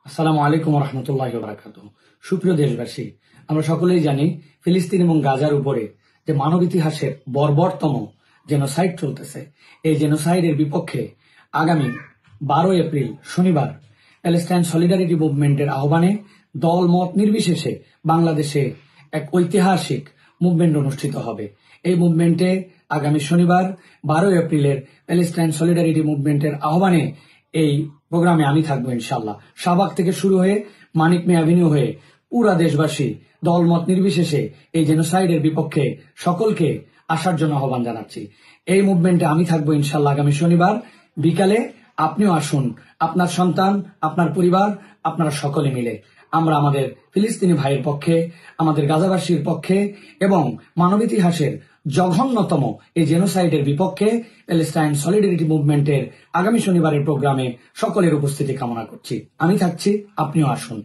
আসসালামু আলাইকুম রহমতুল্লাহ বারাকাতুহ। সুপ্রিয় দেশবাসী, আমরা সকলেই জানি ফিলিস্তিন এবং গাজার উপরে যে মানব ইতিহাসের বর্বরতম জেনোসাইড চলতেছে, এই জেনোসাইডের বিপক্ষে আগামী 12 এপ্রিল শনিবার প্যালেস্টাইন সলিডারিটি মুভমেন্টের আহ্বানে দল মত নির্বিশেষে বাংলাদেশে এক ঐতিহাসিক মুভমেন্ট অনুষ্ঠিত হবে। এই মুভমেন্টে আগামী শনিবার 12 এপ্রিলের প্যালেস্টাইন সলিডারিটি মুভমেন্টের আহ্বানে এই প্রোগ্রামে আমি থাকবো ইনশাল্লাহ। শাহবাগ থেকে শুরু হয়ে মানিক মে অ্যাভিনিউ হয়ে পুরা দেশবাসী দলমত নির্বিশেষে এই জেনোসাইডের বিপক্ষে সকলকে আসার জন্য আহ্বান জানাচ্ছি। এই মুভমেন্টে আমি থাকবো ইনশাল্লাহ আগামী শনিবার বিকালে। আপনিও আসুন, আপনার সন্তান, আপনার পরিবার, আপনারা সকলে মিলে আমরা আমাদের ফিলিস্তিনি ভাইয়ের পক্ষে, আমাদের গাজাবাসীর পক্ষে এবং মানব ইতিহাসের জঘন্যতম এই জেনোসাইডের বিপক্ষে প্যালেস্টাইন সলিডারিটি মুভমেন্টের আগামী শনিবারের প্রোগ্রামে সকলের উপস্থিতি কামনা করছি। আমি থাকছি, আপনিও আসুন।